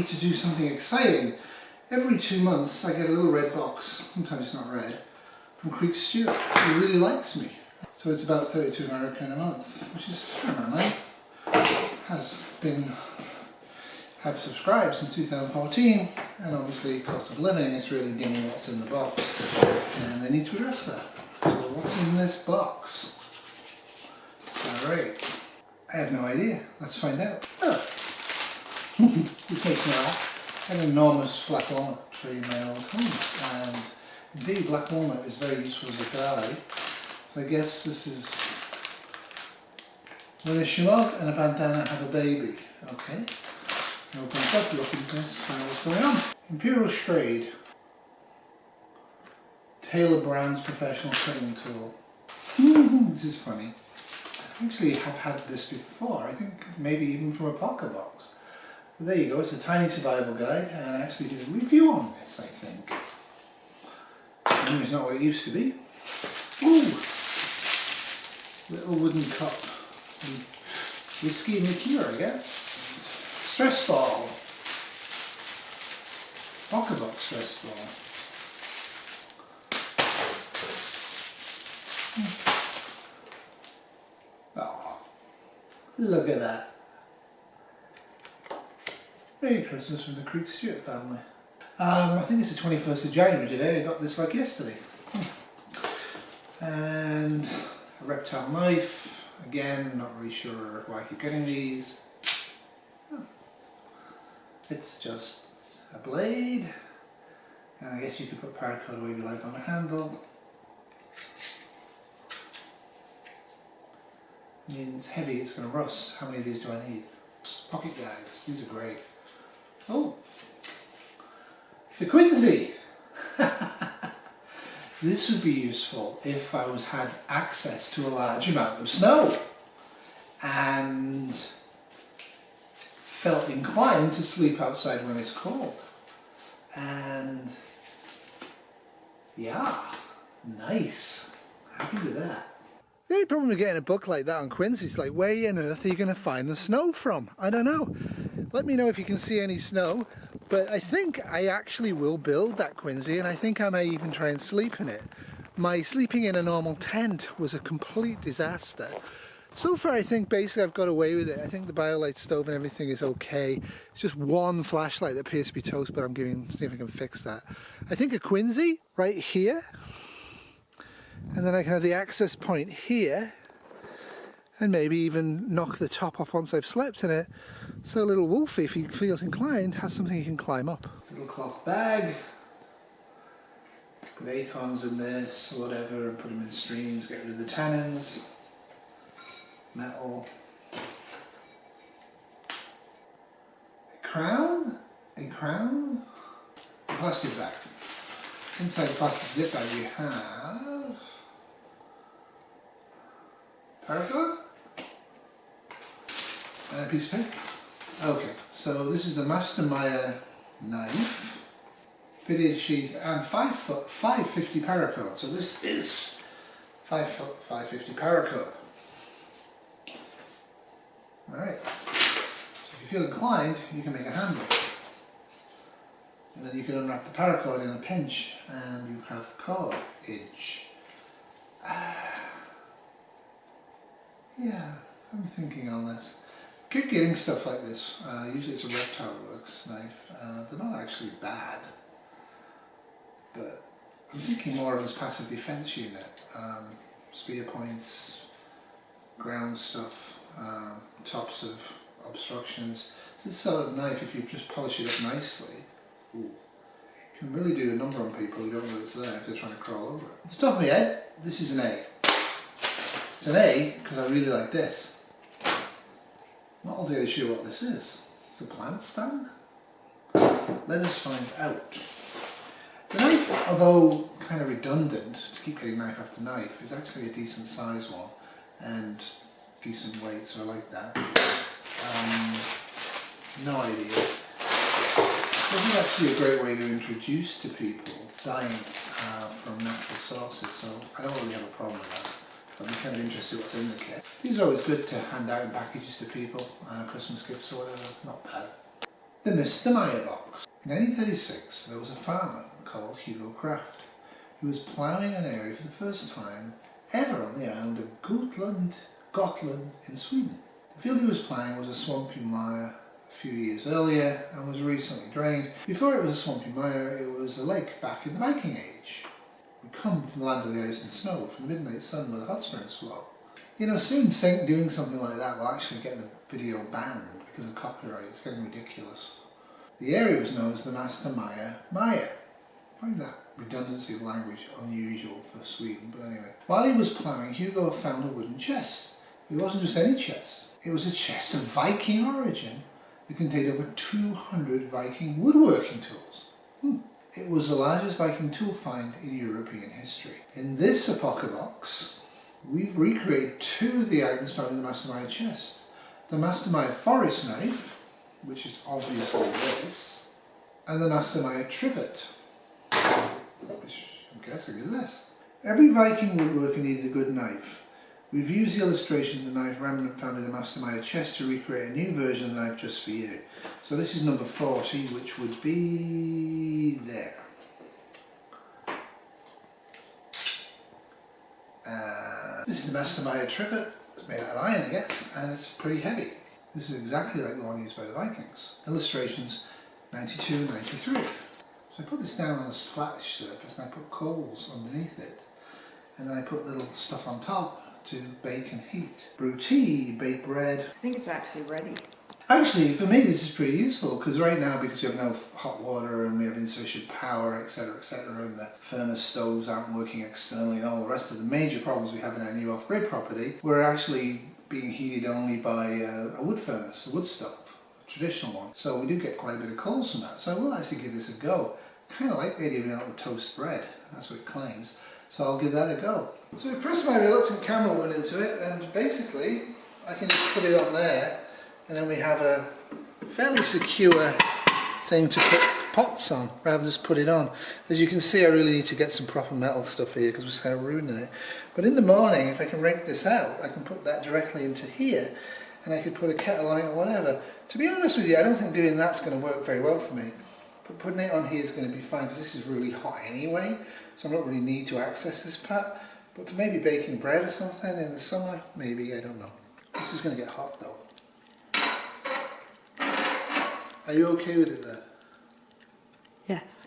to do something exciting. Every 2 months I get a little red box, sometimes it's not red, from Creek Stewart. He really likes me. So it's about 32 American a month, which is a fair amount of money. Have subscribed since 2014, and obviously cost of living is really dimming what's in the box, and they need to address that. So what's in this box? Alright, I have no idea. Let's find out. Oh. This makes me laugh. I have an enormous black walnut tree in my old home, and indeed black walnut is very useful as a guide. So I guess this is when a shemagh and a bandana have a baby. Okay. Open it up, look at this, find out what's going on. Imperial Strayed. Taylor Brand's professional trimming tool. This is funny. I actually have had this before, I think maybe even from Apocabox. But there you go, it's a tiny survival guide, and I actually did a review on this, I think. It's not what it used to be. Ooh! Little wooden cup. Whiskey and liqueur, I guess. Stress ball. Apocabox stress ball. Oh, look at that. Merry Christmas from the Creek Stewart family. I think it's the 21st of January today. I got this like yesterday. And a reptile knife. Again, not really sure why I keep getting these. It's just a blade, and I guess you could put paracord wherever you like on the handle. I mean, it's heavy, it's going to rust. How many of these do I need? Pocket guides, these are great. Oh, the Quincy! This would be useful if I had access to a large amount of snow and felt inclined to sleep outside when it's cold. And yeah, nice. Happy with that. The only problem with getting a book like that on Quincy is like, where on earth are you going to find the snow from? I don't know. Let me know if you can see any snow. But I think I actually will build that Quincy, and I think I may even try and sleep in it. My sleeping in a normal tent was a complete disaster. So far I think basically I've got away with it. I think the BioLite stove and everything is okay. It's just one flashlight that appears to be toast, but I'm see if I can fix that. I think a Quincy right here, and then I can have the access point here, and maybe even knock the top off once I've slept in it. So little Wolfie, if he feels inclined, has something he can climb up. Little cloth bag. Put acorns in this, or whatever, and put them in streams, get rid of the tannins. Metal. A crown? A crown? A plastic bag. Inside the plastic zip bag we have paracord and a piece of paper. Okay, so this is the Master Maya knife, fitted sheath, and 550 paracord. So this is 550 paracord. Alright, so if you feel inclined, you can make a handle. And then you can unwrap the paracord in a pinch, and you have cordage. Yeah, I'm thinking on this. Keep getting stuff like this. Usually it's a Reptile Works knife. They're not actually bad, but I'm thinking more of as passive defense unit. Spear points, ground stuff, tops of obstructions. This sort of knife, if you just polish it up nicely, ooh, can really do a number on people who don't know it's there if they're trying to crawl over it. Off the top of my head, this is an A. It's an A because I really like this. Not altogether sure what this is. It's a plant stand? Let us find out. The knife, although kind of redundant to keep getting knife after knife, is actually a decent size one and decent weight, so I like that. No idea. This is actually a great way to introduce to people dyeing from natural sources, so I don't really have a problem with that. But I'm kind of interested what's in the kit. These are always good to hand out in packages to people, Christmas gifts or whatever, not bad. The Mr. Meyer box. In 1936 there was a farmer called Hugo Kraft who was ploughing an area for the first time ever on the island of Gotland in Sweden. The field he was ploughing was a swampy mire a few years earlier and was recently drained. Before it was a swampy mire, it was a lake back in the Viking Age. We come from the land of the ice and snow, from the midnight sun where the hot springs flow. You know, soon doing something like that will actually get the video banned because of copyright. It's getting ridiculous. The area was known as the Master Meyer Mire. I find that redundancy of language unusual for Sweden, but anyway. While he was ploughing, Hugo found a wooden chest. It wasn't just any chest. It was a chest of Viking origin that contained over 200 Viking woodworking tools. It was the largest Viking tool find in European history. In this Apocabox, we've recreated two of the items found in the Master Meyer chest. The Master Meyer forest knife, which is obviously this, and the Master Meyer trivet, which I'm guessing is this. Every Viking woodworker needed a good knife. We've used the illustration of the knife remnant found in the Master Meyer chest to recreate a new version of the knife just for you. So this is number 40, which would be there. This is the Master Meyer trivet. It's made out of iron, I guess, and it's pretty heavy. This is exactly like the one used by the Vikings. Illustrations 92 and 93. So I put this down on a flattish surface and I put coals underneath it. And then I put little stuff on top to bake and heat. Brew tea, bake bread. I think it's actually ready. Actually, for me this is pretty useful because right now, because we have no hot water and we have insufficient power, etc., and the furnace stoves aren't working externally and all the rest of the major problems we have in our new off-grid property, we're actually being heated only by a wood furnace, a wood stove, a traditional one. So we do get quite a bit of coals from that. So I will actually give this a go. Kind of like the idea of being able to toast bread. That's what it claims. So I'll give that a go. So we press my reluctant camera woman into it, and basically I can just put it on there, and then we have a fairly secure thing to put pots on, rather than just put it on. As you can see, I really need to get some proper metal stuff here because we're just kind of ruining it. But in the morning, if I can rake this out, I can put that directly into here, and I could put a kettle on it or whatever. To be honest with you, I don't think doing that's going to work very well for me. But putting it on here is going to be fine because this is really hot anyway, so I don't really need to access this part. But for maybe baking bread or something in the summer, maybe, I don't know. This is going to get hot though. Are you okay with it there? Yes.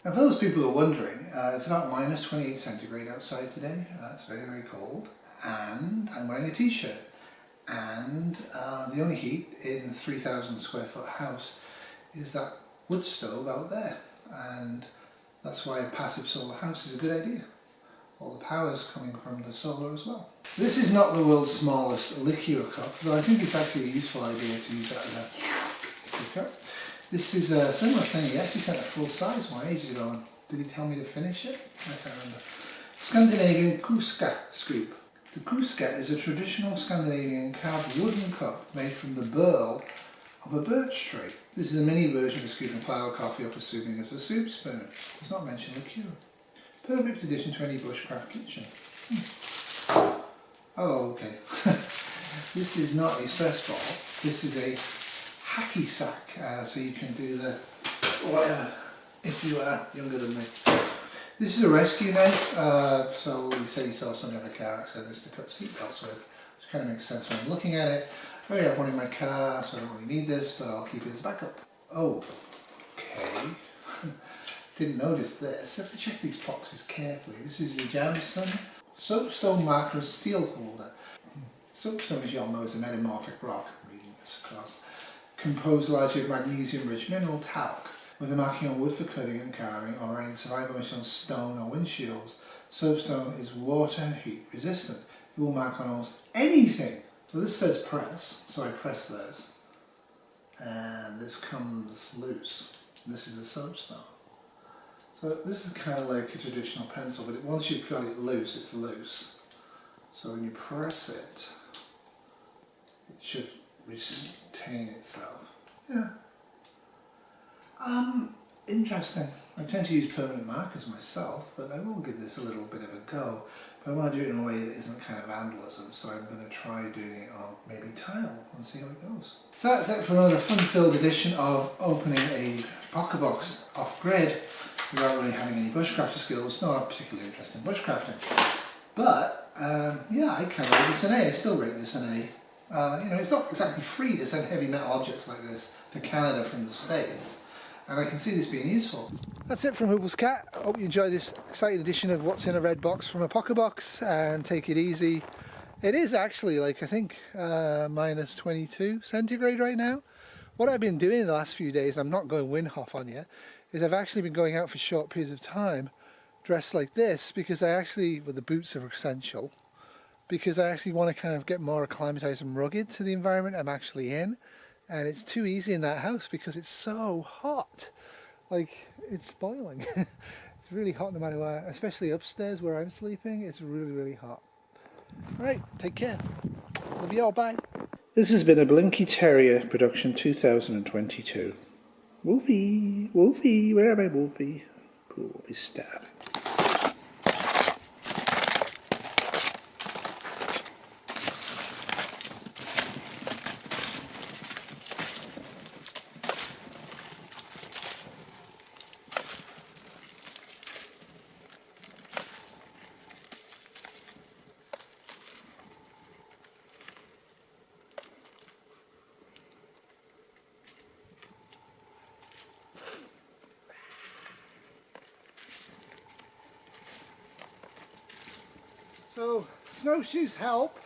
Now for those people who are wondering, it's about minus 28 centigrade outside today. It's very, very cold. And I'm wearing a t-shirt. And the only heat in the 3,000 square foot house is that wood stove out there. And that's why a passive solar house is a good idea. All the power's coming from the solar as well. This is not the world's smallest liqueur cup, though I think it's actually a useful idea to use that as a liqueur cup. This is a similar thing. He actually sent a full size one ages ago. And did he tell me to finish it? I can't remember. Scandinavian Kuska scoop. The Kuska is a traditional Scandinavian carved wooden cup made from the burl of a birch tree. This is a mini version for scooping flour, coffee, or for souping as a soup spoon. Does not mention liqueur. Perfect addition to any bushcraft kitchen. Oh, okay. This is not a stress ball. This is a hacky sack, so you can do the whatever if you are younger than me. This is a rescue knife. So he said he saw somebody on a car accident this to cut seatbelts with, which kind of makes sense when I'm looking at it. I already have one in my car, so I don't really need this, but I'll keep it as backup. Oh, okay. Didn't notice this. I have to check these boxes carefully. This is your Jameson Soapstone marker steel holder. Soapstone, as you all know, is a metamorphic rock, reading this across, composed largely of magnesium-rich mineral talc, with a marking on wood for cutting and carving, or writing survival mission on stone or windshields. Soapstone is water and heat resistant. It will mark on almost anything. So this says press, so I press this, and this comes loose. This is a soapstone. So this is kind of like a traditional pencil, but once you've got it loose, it's loose. So when you press it, it should retain itself. Yeah. Interesting. I tend to use permanent markers myself, but I will give this a little bit of a go. But I want to do it in a way that isn't kind of vandalism, so I'm going to try doing it on maybe tile and see how it goes. So that's it for another fun-filled edition of opening a Apocabox off-grid without really having any bushcrafter skills. No, I'm particularly interested in bushcrafting. But yeah, I kind of rate this an A. I still rate this an A. You know, it's not exactly free to send heavy metal objects like this to Canada from the States, and I can see this being useful. That's it from Huples Cat. I hope you enjoyed this exciting edition of What's in a Red Box from Apocabox, and take it easy. It is actually, like, I think minus 22 centigrade right now. What I've been doing the last few days, I'm not going Windhoff on you, is I've actually been going out for short periods of time dressed like this, because I actually, well, the boots are essential, because I actually want to kind of get more acclimatized and rugged to the environment I'm actually in. And it's too easy in that house because it's so hot. Like, it's boiling. It's really hot no matter where, especially upstairs where I'm sleeping. It's really, really hot. Alright, take care. Love you all, bye. This has been a Blinky Terrier production 2022. Wolfie, Wolfie, where am I, Wolfie? Poor Wolfie's starving. So, snowshoes help,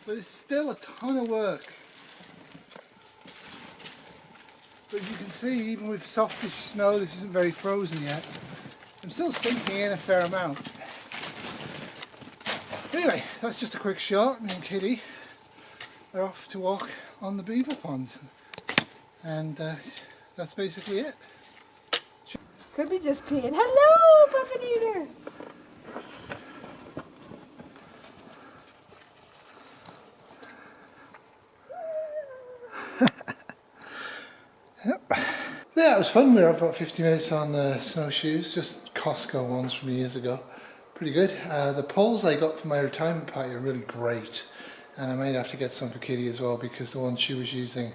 but it's still a ton of work. But as you can see, even with softish snow, this isn't very frozen yet. I'm still sinking in a fair amount. Anyway, that's just a quick shot. Me and Kitty are off to walk on the beaver ponds. And that's basically it. Could be just peeing. Hello, Puffin Eater! Yep. Yeah, it was fun. We were up about 50 minutes on snowshoes, just Costco ones from years ago. Pretty good. The poles I got for my retirement party are really great, and I might have to get some for Kitty as well, because the ones she was using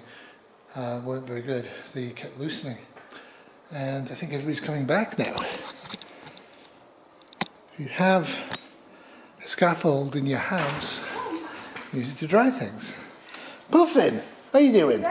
weren't very good. They kept loosening. And I think everybody's coming back now. If you have a scaffold in your house, use it to dry things. Puffin, how are you doing?